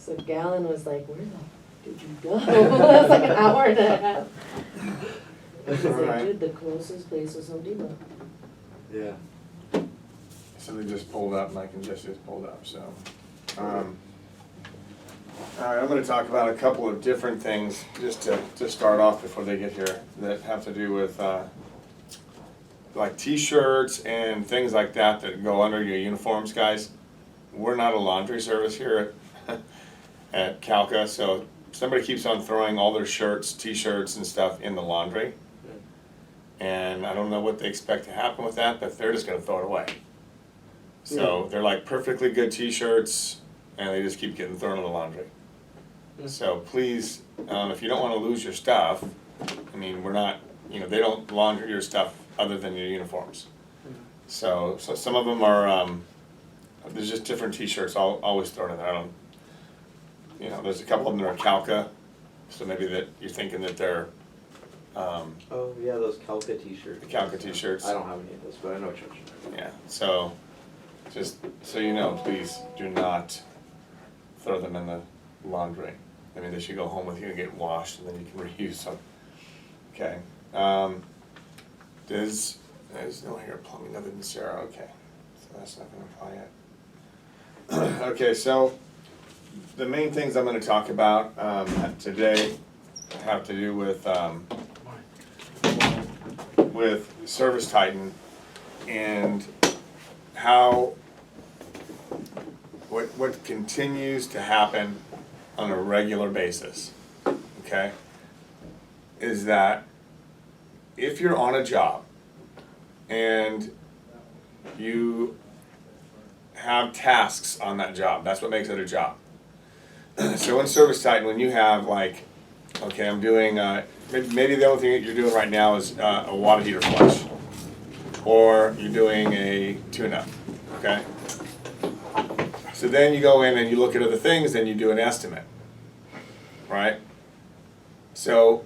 So Gallon was like, where the did you go? It was like an hour and a half. Because they Alright. did, the closest place was Home Depot. Yeah. So they just pulled up, Mike and Jesse just pulled up, so. All right, I'm gonna talk about a couple of different things, just to start off before they get here, that have to do with, like t-shirts and things like that that go under your uniforms, guys. We're not a laundry service here at Kalka, so somebody keeps on throwing all their shirts, t-shirts and stuff in the laundry. And I don't know what they expect to happen with that, but they're just gonna throw it away. So they're like perfectly good t-shirts, and they just keep getting thrown in the laundry. So please, if you don't wanna lose your stuff, I mean, we're not, they don't launder your stuff other than your uniforms. So some of them are, there's just different t-shirts, I'll always throw it in there. I don't, there's a couple of them that are Kalka, so maybe that you're thinking that they're, Oh, yeah, those Kalka t-shirts. the Kalka t-shirts. I don't have any of those, but I know what you're talking about. Yeah, so, just so you know, please do not throw them in the laundry. I mean, they should go home with you and get washed, and then you can reuse them. Okay. There's no here plumbing other than Sarah, okay. So that's not gonna apply yet. Okay, so the main things I'm gonna talk about today have to do with Service Titan and how what continues to happen on a regular basis, okay, is that if you're on a job and you have tasks on that job, that's what makes it a job. So in Service Titan, when you have like, okay, I'm doing, maybe the only thing that you're doing right now is a water heater flush, or you're doing a tune-up, okay? So then you go in and you look at other things, then you do an estimate, right? So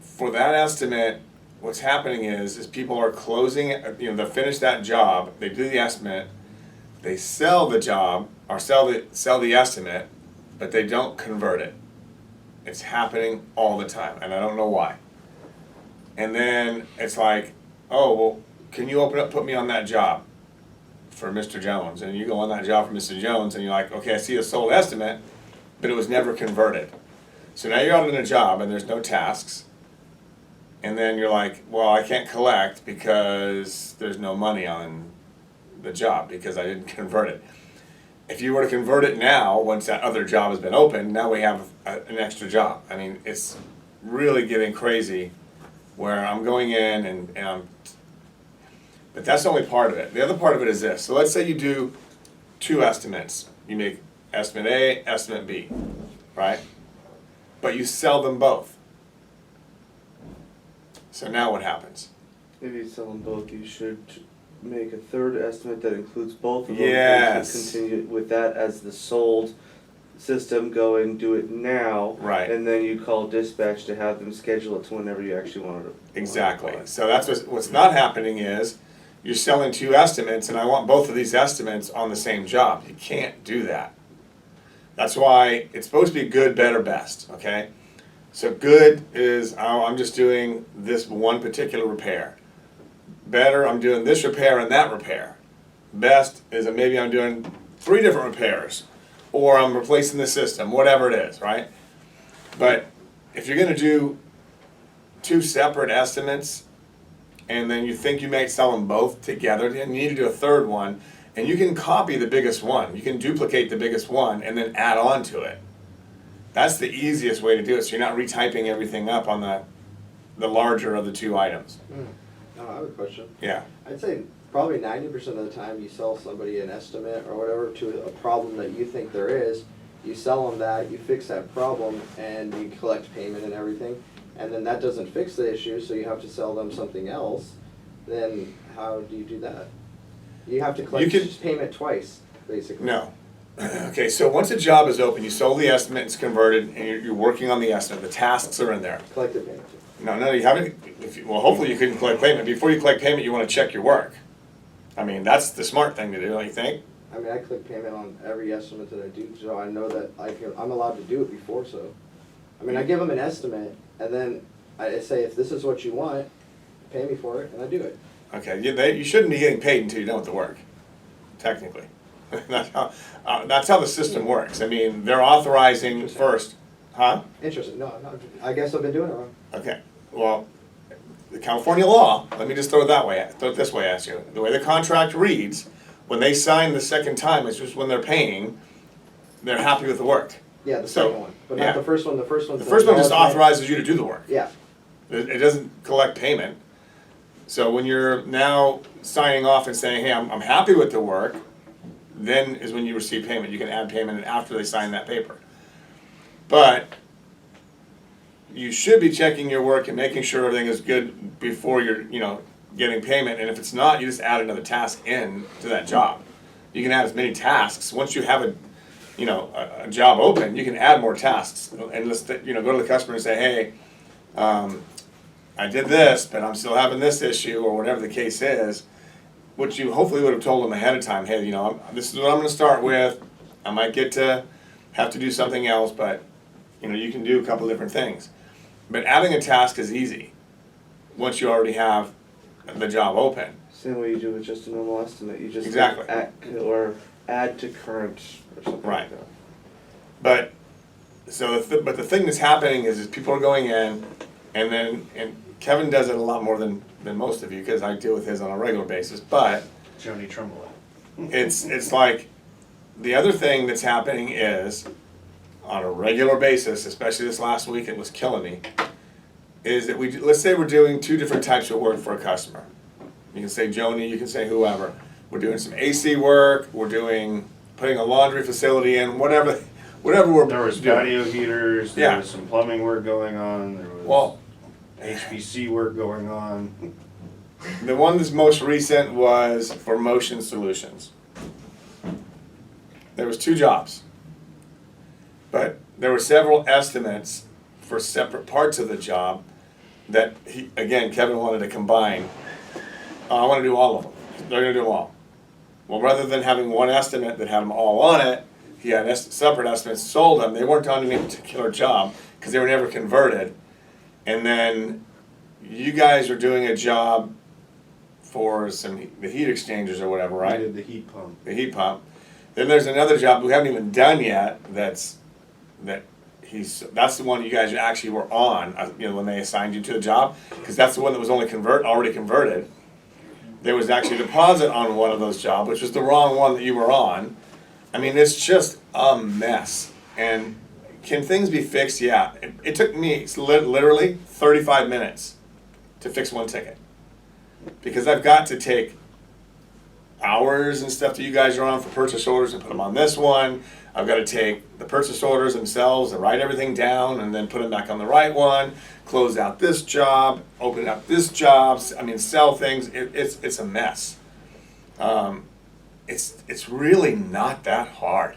for that estimate, what's happening is people are closing it, they finish that job, they do the estimate, they sell the job, or sell the estimate, but they don't convert it. It's happening all the time, and I don't know why. And then it's like, oh, well, can you put me on that job for Mr. Jones? And you go on that job for Mr. Jones, and you're like, okay, I see a sold estimate, but it was never converted. So now you're out on a job, and there's no tasks. And then you're like, well, I can't collect because there's no money on the job because I didn't convert it. If you were to convert it now, once that other job has been opened, now we have an extra job. I mean, it's really getting crazy where I'm going in and I'm, but that's only part of it. The other part of it is this. So let's say you do two estimates. You make estimate A, estimate B, right? But you sell them both. So now what happens? If you sell them both, you should make a third estimate that includes both of them. Yes. And continue with that as the sold system, go and do it now. Right. And then you call dispatch to have them schedule it to whenever you actually want it. Exactly. So that's what's not happening is you're selling two estimates and I want both of these estimates on the same job. You can't do that. That's why it's supposed to be good, better, best, okay? So good is, oh, I'm just doing this one particular repair. Better, I'm doing this repair and that repair. Best is that maybe I'm doing 3 different repairs, or I'm replacing the system, whatever it is, right? But if you're gonna do 2 separate estimates, and then you think you might sell them both together, then you need to do a third one, and you can copy the biggest one. You can duplicate the biggest one and then add on to it. That's the easiest way to do it, so you're not retyping everything up on the larger of the 2 items. No, I have a question. Yeah. I'd say probably 90% of the time you sell somebody an estimate or whatever to a problem that you think there is, you sell them that, you fix that problem, and you collect payment and everything, and then that doesn't fix the issue, so you have to sell them something else, then how do you do that? You have to collect payment twice, basically. No. Okay, so once a job is open, you sold the estimate, it's converted, and you're working on the estimate. The tasks are in there. Collect the payment. No, you haven't. Well, hopefully you couldn't collect payment. Before you collect payment, you want to check your work. I mean, that's the smart thing to do, don't you think? I mean, I click payment on every estimate that I do, so I know that I'm allowed to do it before, so. I mean, I give them an estimate, and then I say, if this is what you want, pay me for it, and I do it. Okay, you shouldn't be getting paid until you're done with the work, technically. That's how the system works. I mean, they're authorizing first, huh? Interesting, no, I guess I've been doing it wrong. Okay, well, the California law, let me just throw it this way at you. The way the contract reads, when they sign the second time, it's just when they're paying, they're happy with the work. Yeah, the So, second one, but yeah. not the first one, the first one. The first one just authorizes you to do the work. Yeah, It doesn't collect payment. So when you're now signing off and saying, hey, I'm happy with the work, then is when you receive payment. You can add payment after they sign that paper. But you should be checking your work and making sure everything is good before you're, getting payment. And if it's not, you just add another task in to that job. You can add as many tasks. Once you have a job open, you can add more tasks. And let's, go to the customer and say, hey, I did this, but I'm still having this issue, or whatever the case is, which you hopefully would have told them ahead of time. Hey, this is what I'm going to start with. I might get to have to do something else, but you can do a couple different things. But adding a task is easy once you already have the job open. Same way you do with just a normal estimate, you just Exactly. add to current or something Right. like that. But but the thing that's happening is people are going in, and Kevin does it a lot more than most of you, because I deal with his on a regular basis. But Joni Trumbull. it's like the other thing that's happening is on a regular basis, especially this last week, it was killing me. Is that let's say we're doing two different types of work for a customer. You can say Joni, you can say whoever. We're doing some AC work. We're putting a laundry facility in. Whatever we're There was doing. patio heaters, Yeah. there was some plumbing work going on, there was Well, HVC work going on. the one that's most recent was for Motion Solutions. There was 2 jobs, but there were several estimates for separate parts of the job that Kevin wanted to combine. I want to do all of them. They're going to do them all. Well, rather than having one estimate that had them all on it, he had separate estimates, sold them. They weren't on any particular job because they were never converted. And then you guys are doing a job for the heat exchangers or whatever, right? We did the heat pump. The heat pump. Then there's another job we haven't even done yet. That's the one you guys actually were on. When they assigned you to the job, because that's the one that was already converted. There was actually a deposit on one of those jobs, which was the wrong one that you were on. I mean, it's just a mess. And can things be fixed? Yeah. It took me literally 35 minutes to fix one ticket, because I've got to take hours and stuff that you guys are on for purchase orders and put them on this one. I've got to take the purchase orders themselves and write everything down and then put them back on the right one, close out this job, open up this job, sell things. It's a mess. It's really not that hard.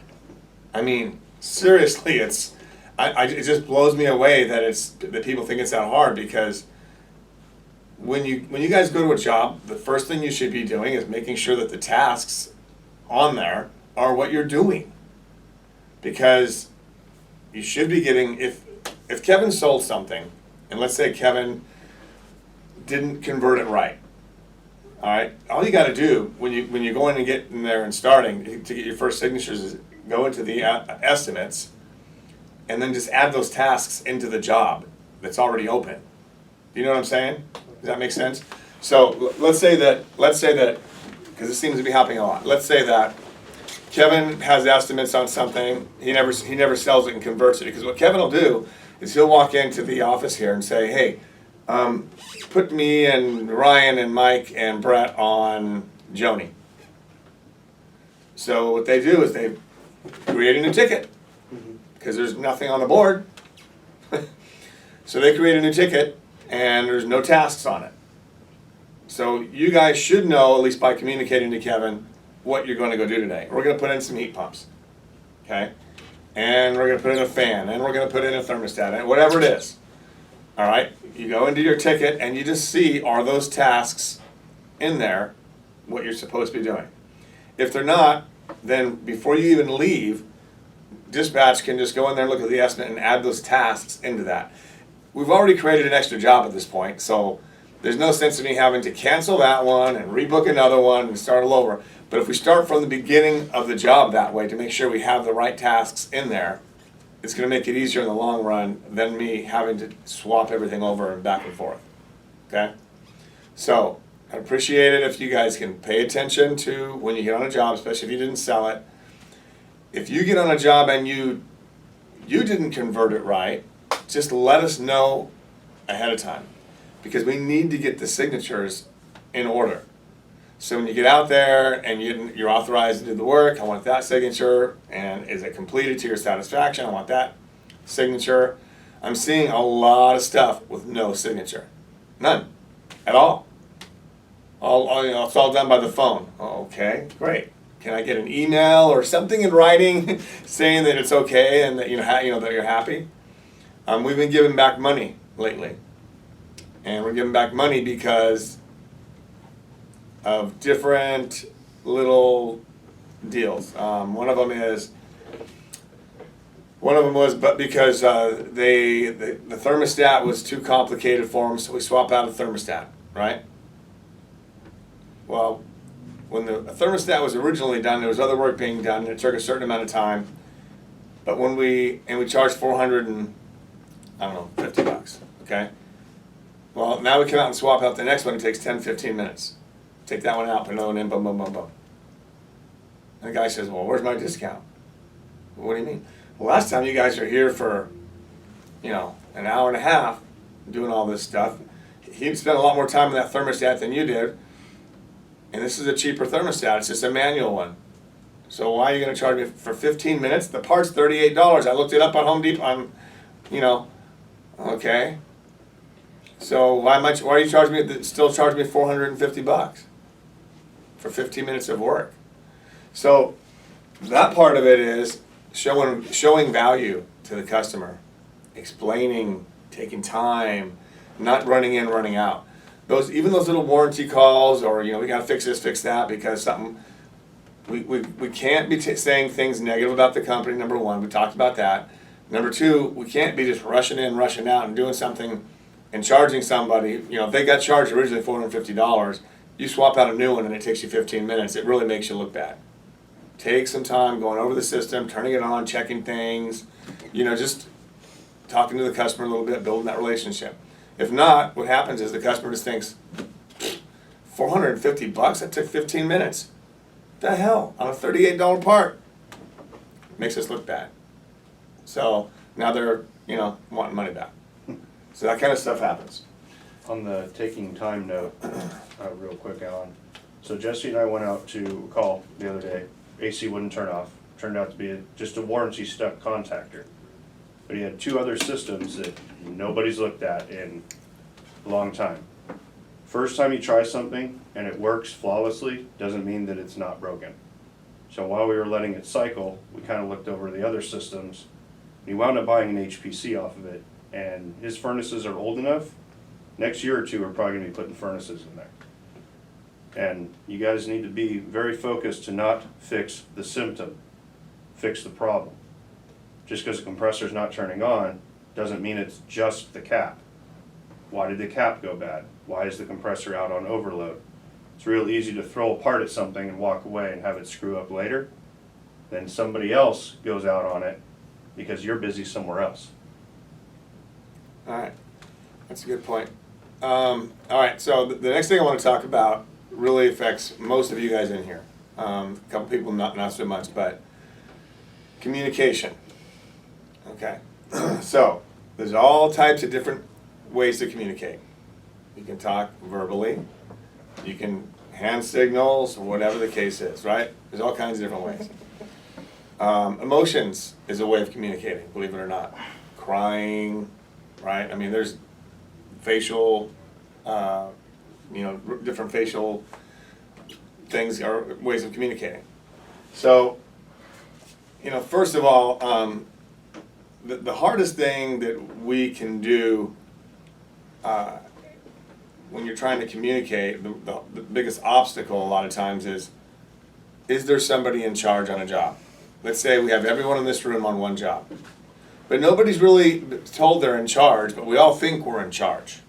I mean, seriously, it just blows me away that people think it's that hard, because when you guys go to a job, the first thing you should be doing is making sure that the tasks on there are what you're doing. Because you should be getting, if Kevin sold something, and let's say Kevin didn't convert it right, all right, all you got to do when you go in and get in there and starting to get your first signatures is go into the estimates, and then just add those tasks into the job that's already open. Do you know what I'm saying? Does that make sense? So let's say that, because it seems to be happening a lot. Let's say that Kevin has estimates on something. He never sells it and converts it, because what Kevin will do is he'll walk into the office here and say, hey, put me and Ryan and Mike and Brett on Joni. So what they do is they create a new ticket, because there's nothing on the board. So they create a new ticket, and there's no tasks on it. So you guys should know, at least by communicating to Kevin, what you're going to go do today. We're going to put in some heat pumps, okay? And we're going to put in a fan, and we're going to put in a thermostat, and whatever it is. All right? You go into your ticket, and you just see, are those tasks in there what you're supposed to be doing? If they're not, then before you even leave, dispatch can just go in there and look at the estimate and add those tasks into that. We've already created an extra job at this point, so there's no sense in me having to cancel that one and rebook another one and start all over. But if we start from the beginning of the job that way to make sure we have the right tasks in there, it's going to make it easier in the long run than me having to swap everything over and back and forth. Okay? So, I'd appreciate it if you guys can pay attention to when you get on a job, especially if you didn't sell it. If you get on a job and you didn't convert it right, just let us know ahead of time, because we need to get the signatures in order. So when you get out there and you're authorized to do the work, I want that signature, and is it completed to your satisfaction? I want that signature. I'm seeing a lot of stuff with no signature. None. At all. It's all done by the phone. Okay, great. Can I get an email or something in writing saying that it's okay and that that you're happy? We've been giving back money lately, and we're giving back money because of different little deals. One of them was, but because the thermostat was too complicated for them, so we swapped out a thermostat, right? Well, when the thermostat was originally done, there was other work being done, and it took a certain amount of time. But when we charged $450, okay? Well, now we come out and swap out the next one. It takes 10, 15 minutes. Take that one out, put another one in, boom, boom, boom, boom. And the guy says, well, where's my discount? What do you mean? Well, last time you guys were here for, an hour and a half doing all this stuff. He'd spent a lot more time on that thermostat than you did. And this is a cheaper thermostat. It's just a manual one. So why are you going to charge me for 15 minutes? The part's $38. I looked it up on Home Depot. Okay. So why are you charging me? Still charging me $450 for 15 minutes of work? So that part of it is showing value to the customer, explaining, taking time, not running in, running out. Even those little warranty calls, or we got to fix this, fix that, because something. We can't be saying things negative about the company. Number one, we talked about that. Number two, we can't be just rushing in, rushing out, and doing something and charging somebody. If they got charged originally $450, you swap out a new one and it takes you 15 minutes. It really makes you look bad. Take some time going over the system, turning it on, checking things. Just talking to the customer a little bit, building that relationship. If not, what happens is the customer just thinks, $450, that took 15 minutes. The hell, on a $38 part. Makes us look bad. So now they're, wanting money back. So that kind of stuff happens. On the taking time note, real quick, Alan. So Jesse and I went out to call the other day. AC wouldn't turn off. Turned out to be just a warranty stuck contactor. But he had two other systems that nobody's looked at in a long time. First time you try something and it works flawlessly doesn't mean that it's not broken. So while we were letting it cycle, we kind of looked over the other systems. And he wound up buying an HPC off of it, and his furnaces are old enough. Next year or two, we're probably going to be putting furnaces in there. And you guys need to be very focused to not fix the symptom, fix the problem. Just because the compressor's not turning on doesn't mean it's just the cap. Why did the cap go bad? Why is the compressor out on overload? It's real easy to throw a part at something and walk away and have it screw up later. Then somebody else goes out on it because you're busy somewhere else. All right, that's a good point. All right, so the next thing I want to talk about really affects most of you guys in here. A couple people not so much, but communication. Okay, so there's all types of different ways to communicate. You can talk verbally, you can hand signals, or whatever the case is, right? There's all kinds of different ways. Emotions is a way of communicating, believe it or not. Crying, right? I mean, there's facial, different facial things are ways of communicating. So, first of all, the hardest thing that we can do when you're trying to communicate, the biggest obstacle a lot of times is is there somebody in charge on a job? Let's say we have everyone in this room on one job. But nobody's really told they're in charge, but we all think we're in charge.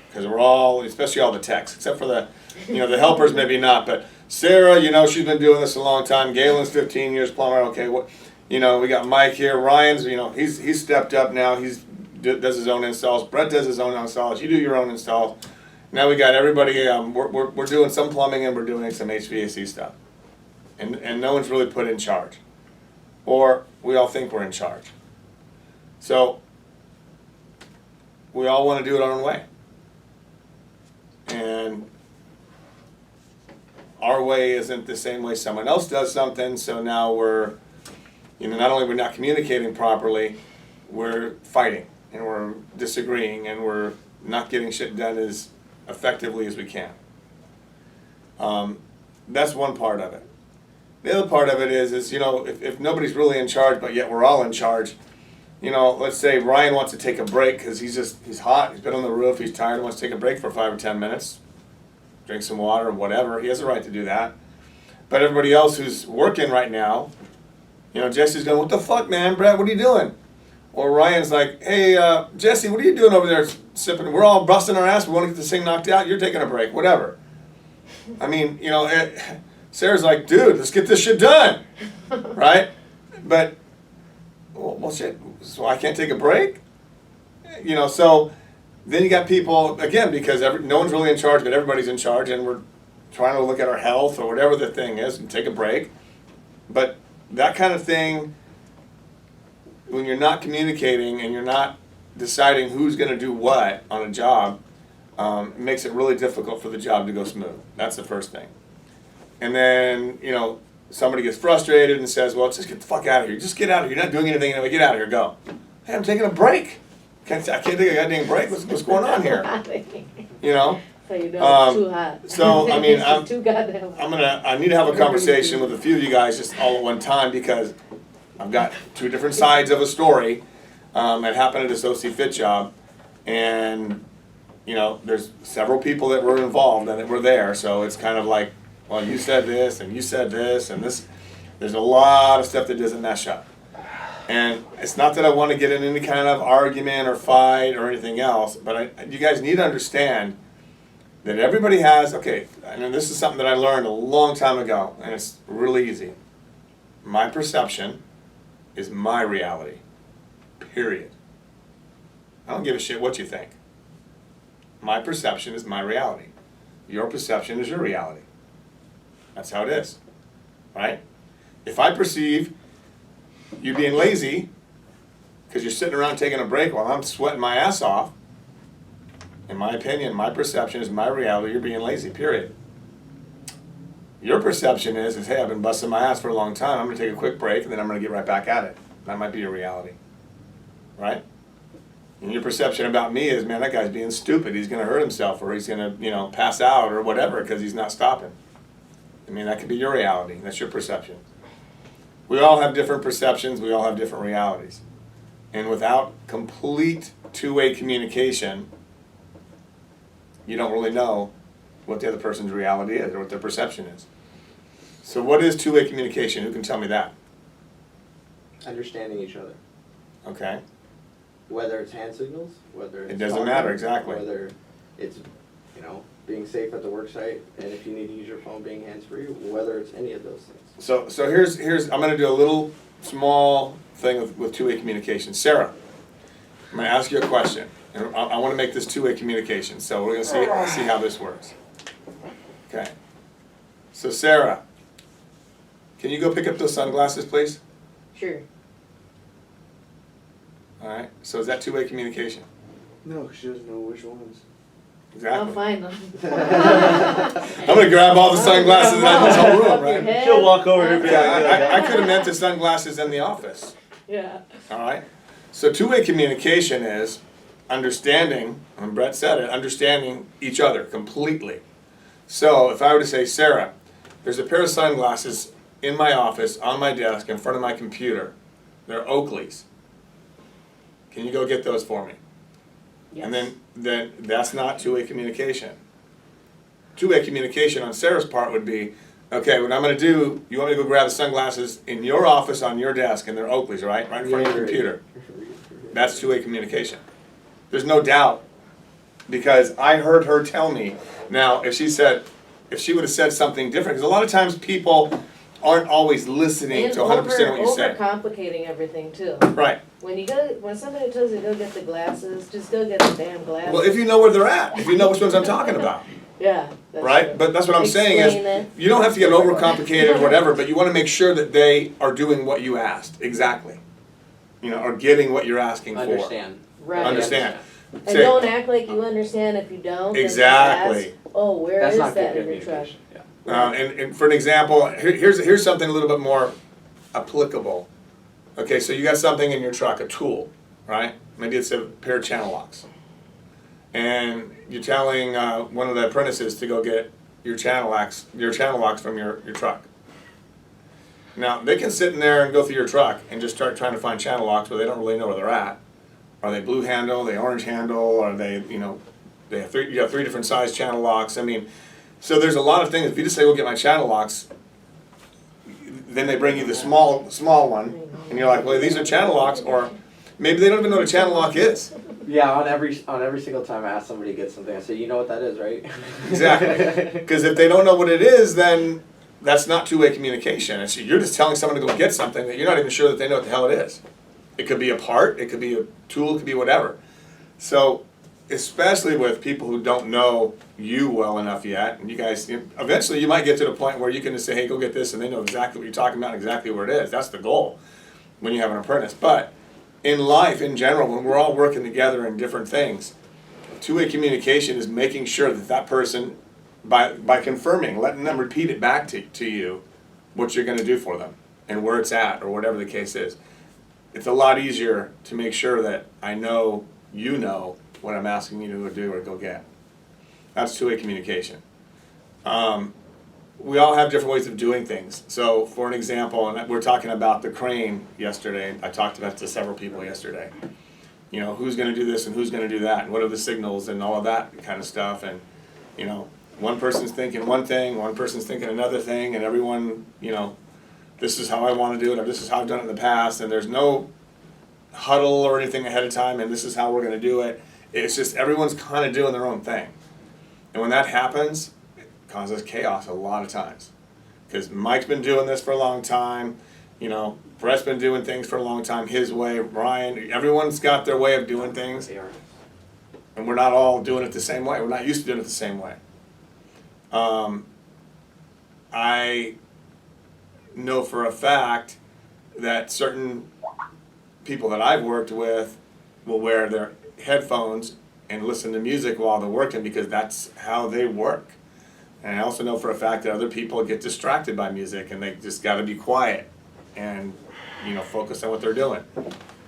Because we're all, especially all the techs, except for the, the helpers maybe not, but Sarah, she's been doing this a long time. Galen's 15 years plumber, okay, we got Mike here. Ryan's, he's stepped up now. Does his own installs. Brett does his own installs. You do your own installs. Now we got everybody, we're doing some plumbing and we're doing some HVAC stuff. And no one's really put in charge. Or we all think we're in charge. So we all want to do it our own way. And our way isn't the same way someone else does something, so now we're, not only we're not communicating properly, we're fighting and we're disagreeing and we're not getting shit done as effectively as we can. That's one part of it. The other part of it is if nobody's really in charge, but yet we're all in charge, let's say Ryan wants to take a break because he's hot, he's been on the roof, he's tired, wants to take a break for 5 or 10 minutes, drink some water or whatever, he has a right to do that. But everybody else who's working right now, Jesse's going, what the fuck, man, Brett, what are you doing? Or Ryan's like, hey, Jesse, what are you doing over there sipping? We're all busting our ass, we want to get this thing knocked out, you're taking a break, whatever. I mean, Sarah's like, dude, let's get this shit done, right? But, well, shit, so I can't take a break? So then you got people, again, because no one's really in charge, but everybody's in charge, and we're trying to look at our health or whatever the thing is and take a break. But that kind of thing, when you're not communicating and you're not deciding who's going to do what on a job, it makes it really difficult for the job to go smooth. That's the first thing. And then, somebody gets frustrated and says, well, just get the fuck out of here. Just get out of here. You're not doing anything anyway. Get out of here. Go. Hey, I'm taking a break. I can't take a goddamn break. What's going on here? So you know it's too hot. So, I mean, It's too goddamn hot. I need to have a conversation with a few of you guys just all at one time because I've got two different sides of a story. It happened at this OC Fit job, and, there's several people that were involved and that were there, so it's kind of like, well, you said this, and you said this, and this. There's a lot of stuff that doesn't mesh up. And it's not that I want to get in any kind of argument or fight or anything else, but you guys need to understand that everybody has, and this is something that I learned a long time ago, and it's really easy. My perception is my reality, period. I don't give a shit what you think. My perception is my reality. Your perception is your reality. That's how it is, right? If I perceive you being lazy because you're sitting around taking a break while I'm sweating my ass off, in my opinion, my perception is my reality, you're being lazy, period. Your perception is hey, I've been busting my ass for a long time, I'm going to take a quick break and then I'm going to get right back at it. That might be your reality, right? And your perception about me is, man, that guy's being stupid, he's going to hurt himself or he's going to, pass out or whatever because he's not stopping. I mean, that could be your reality. That's your perception. We all have different perceptions. We all have different realities. And without complete two-way communication, you don't really know what the other person's reality is or what their perception is. So what is two-way communication? Who can tell me that? Understanding each other. Okay. Whether it's hand signals, whether it's It doesn't talking, matter, exactly. Whether it's, being safe at the work site, and if you need to use your phone, being hands-free, whether it's any of those things. So here's I'm going to do a little small thing with two-way communication. Sarah, I'm going to ask you a question. And I want to make this two-way communication. So we're going to see how this works. Okay. So Sarah, can you go pick up those sunglasses, please? Sure. All right. So is that two-way communication? No, 'cause she doesn't know which ones. Exactly. I'll find them. I'm going to grab all the sunglasses in this whole room, right? She'll walk over here and be like, I could have meant the sunglasses in the office. Yeah. All right. So two-way communication is understanding, and Brett said it, understanding each other completely. So if I were to say, Sarah, there's a pair of sunglasses in my office, on my desk, in front of my computer. They're Oakley's. Can you go get those for me? Yes. And then that's not two-way communication. Two-way communication on Sarah's part would be, Okay, what I'm gonna do, you want me to go grab the sunglasses in your office on your desk, and they're Oakley's, right? Right in front of your computer. That's two-way communication. There's no doubt, because I heard her tell me. Now, if she would have said something different, because a lot of times people aren't always listening to 100% what you say. Overcomplicating everything too. Right. When somebody tells you to go get the glasses, just go get the damn glasses. Well, if you know where they're at, if you know which ones I'm talking about. Yeah. That's Right? true. But that's what I'm saying Explain is, it. you don't have to get overcomplicated or whatever, but you want to make sure that they are doing what you asked, exactly. You know, or getting what you're asking for. Understand. Right. Understand. And Say- don't act like you understand if you don't. and just Exactly. ask, oh, where That's is not that good in your truck? communication, yeah. And for an example, here's something a little bit more applicable. Okay, so you got something in your truck, a tool, right? Maybe it's a pair of channel locks. And you're telling one of the apprentices to go get your channel locks from your truck. Now, they can sit in there and go through your truck and just start trying to find channel locks where they don't really know where they're at. Are they blue handle, are they orange handle, are they, you have three different size channel locks. I mean, so there's a lot of things. If you just say, go get my channel locks, then they bring you the small one, and you're like, well, these are channel locks, or maybe they don't even know what a channel lock is. Yeah, on every single time I ask somebody to get something, I say, you know what that is, right? Exactly. Because if they don't know what it is, then that's not two-way communication. You're just telling someone to go get something that you're not even sure that they know what the hell it is. It could be a part, it could be a tool, it could be whatever. So, especially with people who don't know you well enough yet, and you guys, eventually you might get to the point where you can just say, hey, go get this, and they know exactly what you're talking about, exactly where it is. That's the goal when you have an apprentice. But in life, in general, when we're all working together in different things, two-way communication is making sure that that person, by confirming, letting them repeat it back to you, what you're going to do for them, and where it's at, or whatever the case is. It's a lot easier to make sure that I know you know what I'm asking you to do or go get. That's two-way communication. We all have different ways of doing things. So, for an example, and we're talking about the crane yesterday. I talked about it to several people yesterday. You know, who's going to do this and who's going to do that, and what are the signals and all of that kind of stuff. And, one person's thinking one thing, one person's thinking another thing, and everyone, this is how I want to do it, or this is how I've done it in the past, and there's no huddle or anything ahead of time, and this is how we're going to do it. It's just everyone's kind of doing their own thing. And when that happens, it causes chaos a lot of times. Because Mike's been doing this for a long time, Brett's been doing things for a long time his way, Ryan, everyone's got their way of doing things, and we're not all doing it the same way. We're not used to doing it the same way. I know for a fact that certain people that I've worked with will wear their headphones and listen to music while they're working because that's how they work. And I also know for a fact that other people get distracted by music and they just got to be quiet and focus on what they're doing.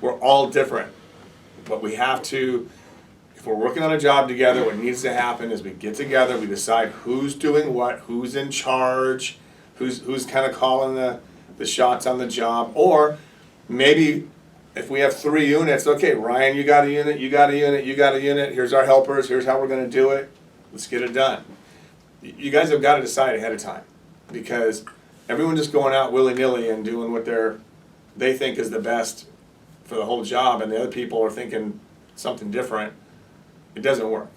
We're all different, but we have to, if we're working on a job together, what needs to happen is we get together, we decide who's doing what, who's in charge, who's kind of calling the shots on the job, or maybe if we have 3 units, okay, Ryan, you got a unit, you got a unit, you got a unit, here's our helpers, here's how we're going to do it, let's get it done. You guys have got to decide ahead of time, because everyone just going out willy-nilly and doing what they think is the best for the whole job, and the other people are thinking something different, it doesn't work.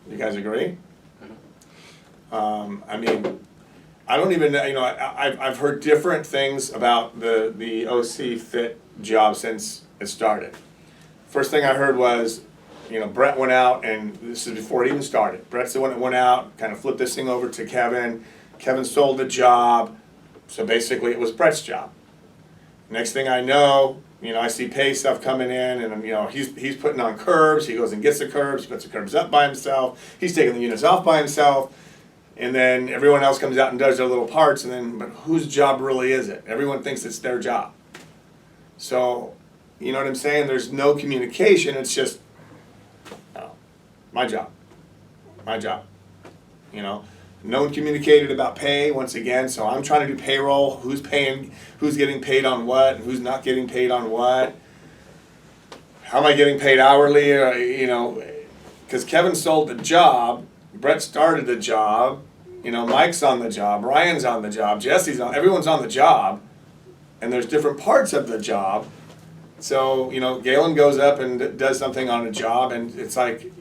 You guys agree? I don't even know, I've heard different things about the OC fit job since it started. First thing I heard was, Brett went out, and this is before it even started. Brett's the one that went out, kind of flipped this thing over to Kevin. Kevin sold the job, so basically it was Brett's job. Next thing I know, I see pay stuff coming in, and he's putting on curbs. He goes and gets the curbs, puts the curbs up by himself. He's taking the units off by himself. And then everyone else comes out and does their little parts, but whose job really is it? Everyone thinks it's their job. So, you know what I'm saying? There's no communication, it's just, my job. No one communicated about pay, once again, so I'm trying to do payroll, who's getting paid on what, and who's not getting paid on what. How am I getting paid hourly, because Kevin sold the job, Brett started the job, you know, Mike's on the job, Ryan's on the job, everyone's on the job, and there's different parts of the job. So, you know, Galen goes up and does something on a job, and it's like,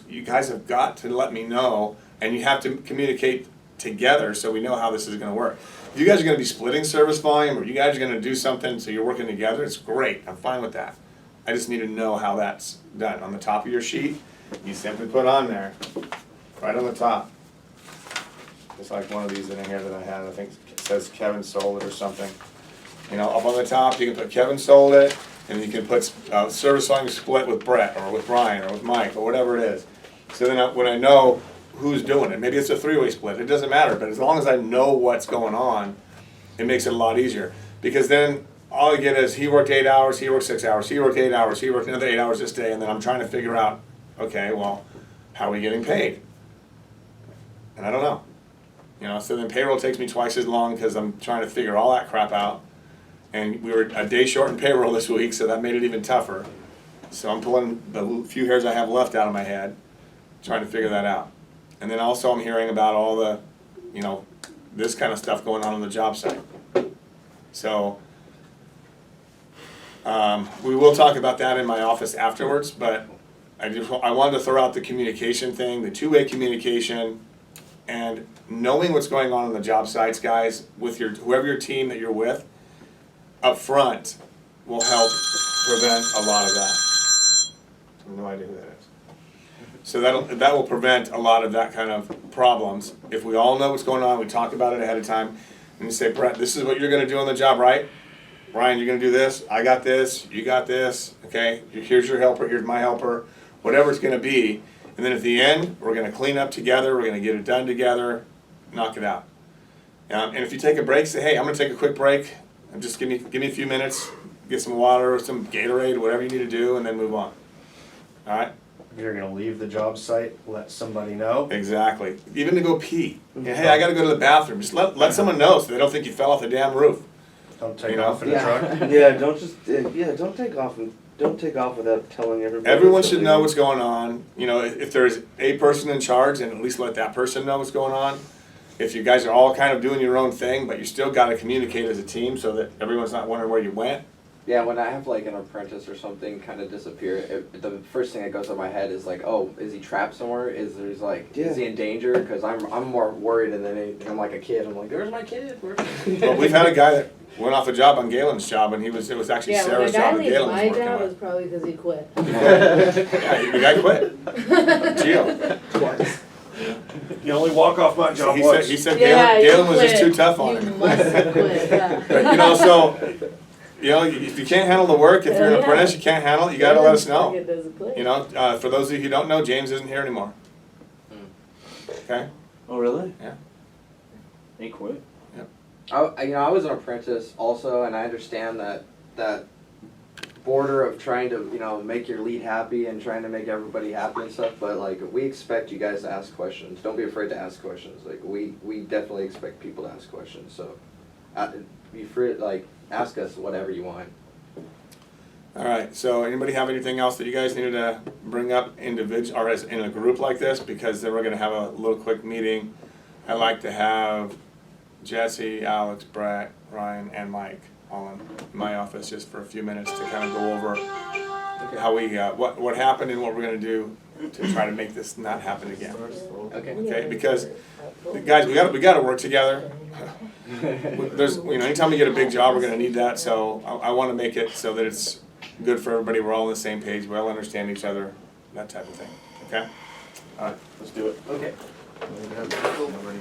you guys have got to let me know, and you have to communicate together so we know how this is gonna work. If you guys are gonna be splitting service volume, or you guys are gonna do something so you're working together, it's great, I'm fine with that. I just need to know how that's done. On the top of your sheet, you simply put on there, right on the top. Just like one of these in here that I had, I think it says Kevin sold it or something. You know, up on the top, you can put Kevin sold it, and you can put service volume split with Brett, or with Brian, or with Mike, or whatever it is. So then when I know who's doing it, maybe it's a three-way split, it doesn't matter, but as long as I know what's going on, it makes it a lot easier. Because then all I get is he worked 8 hours, he worked 6 hours, he worked 8 hours, he worked another 8 hours this day, and then I'm trying to figure out, okay, well, how are we getting paid? And I don't know. You know, so then payroll takes me twice as long because I'm trying to figure all that crap out. And we were a day short in payroll this week, so that made it even tougher. So I'm pulling the few hairs I have left out of my head, trying to figure that out. And then also I'm hearing about all the, you know, this kind of stuff going on the job site. So we will talk about that in my office afterwards, but I wanted to throw out the communication thing, the two-way communication, and knowing what's going on the job sites, guys, with whoever your team that you're with, up front will help prevent a lot of that. I have no idea who that is. So that will prevent a lot of that kind of problems. If we all know what's going on, we talk about it ahead of time, and you say, Brett, this is what you're gonna do on the job, right? Ryan, you're gonna do this, I got this, you got this, okay? Here's your helper, here's my helper, whatever it's gonna be. And then at the end, we're gonna clean up together, we're gonna get it done together, knock it out. And if you take a break, say, hey, I'm gonna take a quick break, and just give me a few minutes, get some water or some Gatorade, whatever you need to do, and then move on. All right? If you're gonna leave the job site, let somebody know. Exactly. Even to go pee. Yeah, hey, I gotta go to the bathroom. Just let someone know so they don't think you fell off the damn roof. Don't take You know? off in a truck. Yeah, don't take off without telling everybody. Everyone should know what's going on. You know, if there's a person in charge, then at least let that person know what's going on. If you guys are all kind of doing your own thing, but you still gotta communicate as a team so that everyone's not wondering where you went. Yeah, when I have like an apprentice or something kind of disappear, the first thing that goes through my head is like, oh, is he trapped somewhere? Is he in danger? Because I'm more worried than anything. I'm like a kid. I'm like, there's my kid. Well, we've had a guy that went off a job on Galen's job, and it was actually Yeah, when a Sarah's guy job that leaves Galen was my working job, with. it's probably because he quit. Yeah, the guy quit. Gio. Twice. You only walk off my job He once. said Yeah, Galen was quit. just too tough on You him. must quit, yeah. But, you know, so, you know, if you can't handle the work, if you're an Yeah. apprentice, you can't handle it, you gotta let us know. It doesn't quit. You know, for those of you who don't know, James isn't here anymore. Okay? Oh, really? Yeah. He quit. I was an apprentice also, and I understand that border of trying to, make your lead happy and trying to make everybody happy and stuff, but like, we expect you guys to ask questions. Don't be afraid to ask questions. Like, we definitely expect people to ask questions, so be free, like, ask us whatever you want. All right, so anybody have anything else that you guys needed to bring up individual, or as in a group like this? Because then we're gonna have a little quick meeting. I'd like to have Jesse, Alex, Brett, Ryan, and Mike all in my office just for a few minutes to kind of go over how we, what happened and what we're gonna do to try to make this not happen again. Okay. Okay, because, guys, we gotta work together. There's, anytime we get a big job, we're gonna need that, so I wanna make it so that it's good for everybody, we're all on the same page, we all understand each other, that type of thing, okay? All right, let's do it. Okay. Ready,